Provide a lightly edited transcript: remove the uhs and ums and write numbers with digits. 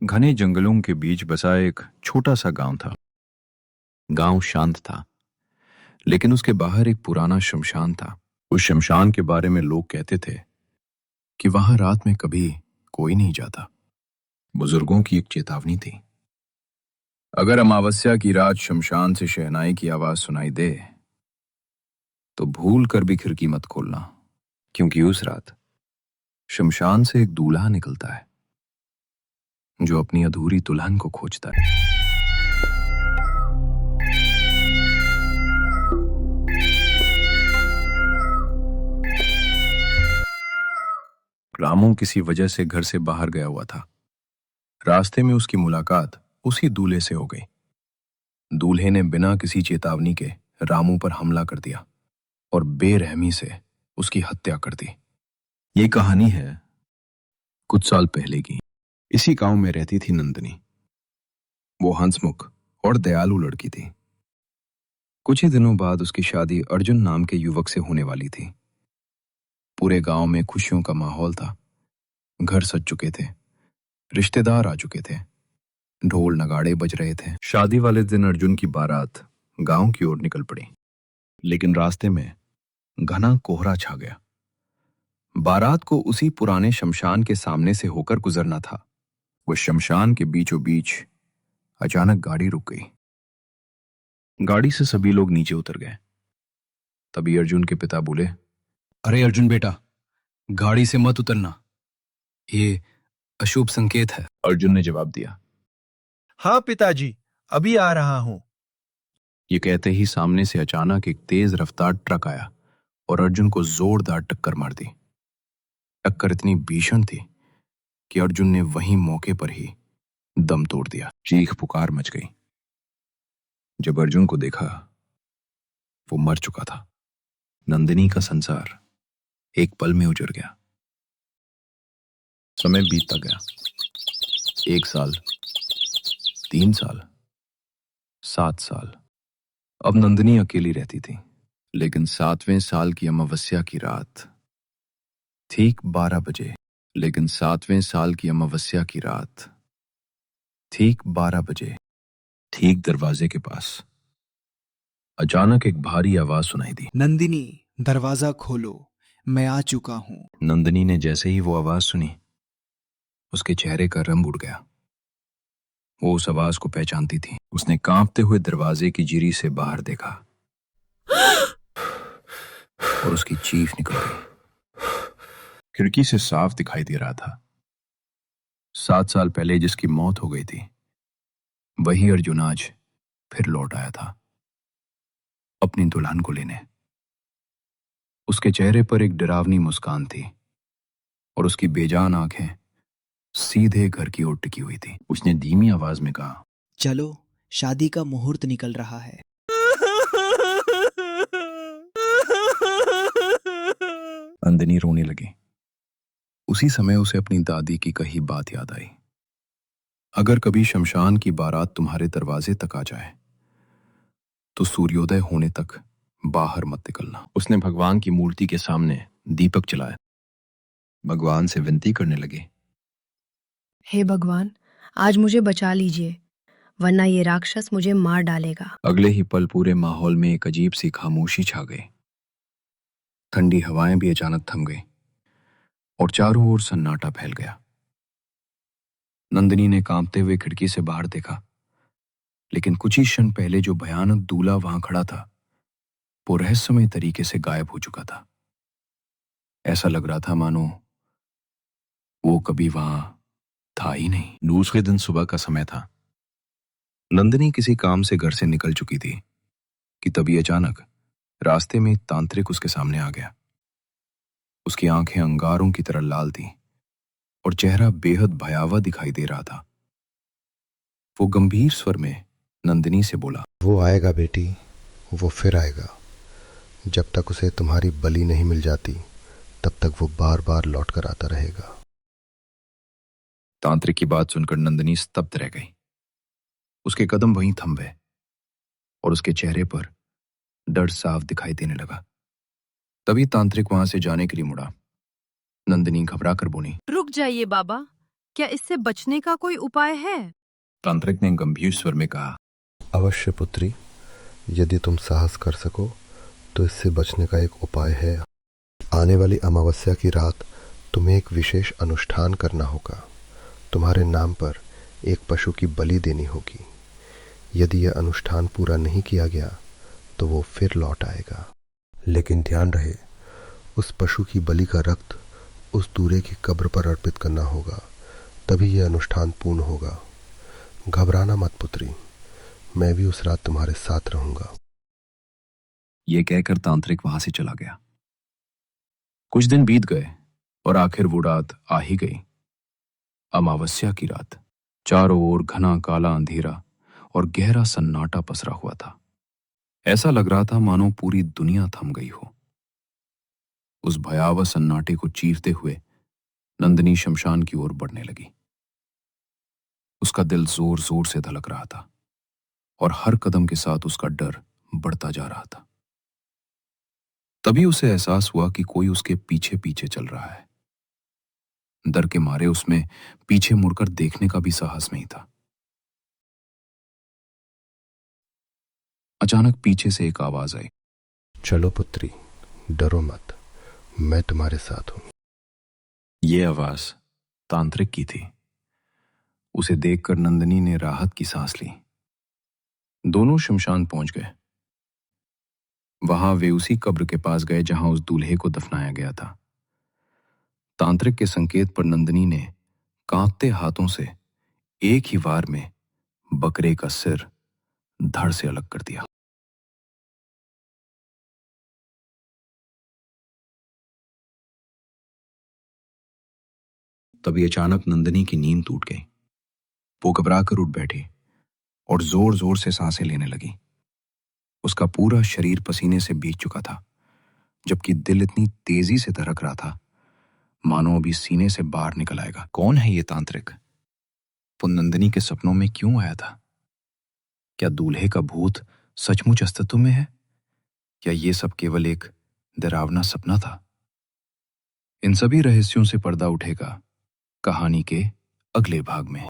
घने जंगलों के बीच बसा एक छोटा सा गांव था। गांव शांत था, लेकिन उसके बाहर एक पुराना शमशान था। उस शमशान के बारे में लोग कहते थे कि वहां रात में कभी कोई नहीं जाता। बुजुर्गों की एक चेतावनी थी, अगर अमावस्या की रात शमशान से शहनाई की आवाज सुनाई दे तो भूल कर भी खिड़की मत खोलना, क्योंकि उस रात शमशान से एक दूल्हा निकलता है जो अपनी अधूरी दुल्हन को खोजता है। रामू किसी वजह से घर से बाहर गया हुआ था। रास्ते में उसकी मुलाकात उसी दूल्हे से हो गई। दूल्हे ने बिना किसी चेतावनी के रामू पर हमला कर दिया और बेरहमी से उसकी हत्या कर दी। ये कहानी है कुछ साल पहले की। इसी गांव में रहती थी नंदिनी। वो हंसमुख और दयालु लड़की थी। कुछ ही दिनों बाद उसकी शादी अर्जुन नाम के युवक से होने वाली थी। पूरे गांव में खुशियों का माहौल था। घर सज चुके थे, रिश्तेदार आ चुके थे, ढोल नगाड़े बज रहे थे। शादी वाले दिन अर्जुन की बारात गांव की ओर निकल पड़ी, लेकिन रास्ते में घना कोहरा छा गया। बारात को उसी पुराने शमशान के सामने से होकर गुजरना था। वो शमशान के बीचों बीच अचानक गाड़ी रुक गई। गाड़ी से सभी लोग नीचे उतर गए। तभी अर्जुन के पिता बोले, अरे अर्जुन बेटा, गाड़ी से मत उतरना, ये अशुभ संकेत है। अर्जुन ने जवाब दिया, हाँ पिताजी, अभी आ रहा हूं। ये कहते ही सामने से अचानक एक तेज रफ्तार ट्रक आया और अर्जुन को जोरदार टक्कर मार दी। टक्कर इतनी भीषण थी कि अर्जुन ने वहीं मौके पर ही दम तोड़ दिया। चीख पुकार मच गई। जब अर्जुन को देखा, वो मर चुका था। नंदिनी का संसार एक पल में उजड़ गया। समय बीतता गया। 1 साल, 3 साल, 7 साल। अब नंदिनी अकेली रहती थी, लेकिन 7वें साल की अमावस्या की रात, ठीक 12 बजे, लेकिन 7वें साल की अमावस्या की रात, ठीक 12 बजे, ठीक दरवाजे के पास अचानक एक भारी आवाज सुनाई दी। नंदिनी, दरवाजा खोलो, मैं आ चुका हूं। नंदिनी ने जैसे ही वो आवाज सुनी, उसके चेहरे का रंग उड़ गया। वो उस आवाज को पहचानती थी। उसने कांपते हुए दरवाजे की जिरी से बाहर देखा और उसकी चीख निकल गई। खिड़की से साफ दिखाई दे रहा था 7 साल पहले जिसकी मौत हो गई थी, वही अर्जुन आज फिर लौट आया था अपनी दुल्हन को लेने। उसके चेहरे पर एक डरावनी मुस्कान थी और उसकी बेजान आंखें सीधे घर की ओर टिकी हुई थी। उसने धीमी आवाज में कहा, चलो, शादी का मुहूर्त निकल रहा है। नंदिनी रोने लगी। उसी समय उसे अपनी दादी की कही बात याद आई, अगर कभी शमशान की बारात तुम्हारे दरवाजे तक आ जाए तो सूर्योदय होने तक बाहर मत निकलना। उसने भगवान की मूर्ति के सामने दीपक जलाया। भगवान से विनती करने लगी, हे भगवान, आज मुझे बचा लीजिए, वरना ये राक्षस मुझे मार डालेगा। अगले ही पल पूरे माहौल में एक अजीब सी खामोशी छा गई। ठंडी हवाएं भी अचानक थम गई और चारों ओर सन्नाटा फैल गया। नंदिनी ने कांपते हुए खिड़की से बाहर देखा, लेकिन कुछ ही क्षण पहले जो भयानक दूल्हा वहां खड़ा था, वो रहस्यमय तरीके से गायब हो चुका था। ऐसा लग रहा था मानो वो कभी वहां था ही नहीं। दूसरे दिन सुबह का समय था। नंदिनी किसी काम से घर से निकल चुकी थी कि तभी अचानक रास्ते में एक तांत्रिक उसके सामने आ गया। उसकी आंखें अंगारों की तरह लाल थीं और चेहरा बेहद भयावह दिखाई दे रहा था। वो गंभीर स्वर में नंदिनी से बोला, वो आएगा बेटी, वो फिर आएगा। जब तक उसे तुम्हारी बलि नहीं मिल जाती, तब तक वो बार बार लौट कर आता रहेगा। तांत्रिक की बात सुनकर नंदिनी स्तब्ध रह गई। उसके कदम वहीं थम गए और उसके चेहरे पर डर साफ दिखाई देने लगा। तभी तांत्रिक वहां से जाने के लिए मुड़ा। नंदिनी घबरा कर बोली, रुक जाइए बाबा, क्या इससे बचने का कोई उपाय है? तांत्रिक ने गंभीर स्वर में कहा। अवश्य पुत्री, यदि तुम साहस कर सको तो इससे बचने का एक उपाय है। आने वाली अमावस्या की रात तुम्हें एक विशेष अनुष्ठान करना होगा। तुम्हारे नाम पर एक पशु की बलि देनी होगी। यदि यह अनुष्ठान पूरा नहीं किया गया तो वो फिर लौट आएगा। लेकिन ध्यान रहे, उस पशु की बलि का रक्त उस दूल्हे की कब्र पर अर्पित करना होगा, तभी यह अनुष्ठान पूर्ण होगा। घबराना मत पुत्री, मैं भी उस रात तुम्हारे साथ रहूंगा। यह कहकर तांत्रिक वहां से चला गया। कुछ दिन बीत गए और आखिर वो रात आ ही गई। अमावस्या की रात। चारों ओर घना काला अंधेरा और गहरा सन्नाटा पसरा हुआ था। ऐसा लग रहा था मानो पूरी दुनिया थम गई हो। उस भयावह सन्नाटे को चीरते हुए नंदिनी शमशान की ओर बढ़ने लगी। उसका दिल जोर जोर से धड़क रहा था और हर कदम के साथ उसका डर बढ़ता जा रहा था। तभी उसे एहसास हुआ कि कोई उसके पीछे पीछे चल रहा है। डर के मारे उसमें पीछे मुड़कर देखने का भी साहस नहीं था। अचानक पीछे से एक आवाज आई। चलो पुत्री, डरो मत, मैं तुम्हारे साथ हूं। ये आवाज तांत्रिक की थी। उसे देखकर नंदिनी ने राहत की सांस ली। दोनों शमशान पहुंच गए। वहां वे उसी कब्र के पास गए जहां उस दूल्हे को दफनाया गया था। तांत्रिक के संकेत पर नंदिनी ने कांपते हाथों से एक ही वार में बकरे का सिर धड़ से अलग कर दिया। तभी अचानक नंदिनी की नींद टूट गई। वो घबराकर उठ बैठी और जोर जोर से सांसें लेने लगी। उसका पूरा शरीर पसीने से भीग चुका था, जबकि दिल इतनी तेजी से धड़क रहा था मानो अभी सीने से बाहर निकल आएगा। कौन है ये तांत्रिक? वो नंदिनी के सपनों में क्यों आया था? क्या दूल्हे का भूत सचमुच अस्तित्व में है, या ये सब केवल एक डरावना सपना था? इन सभी रहस्यों से पर्दा उठेगा कहानी के अगले भाग में।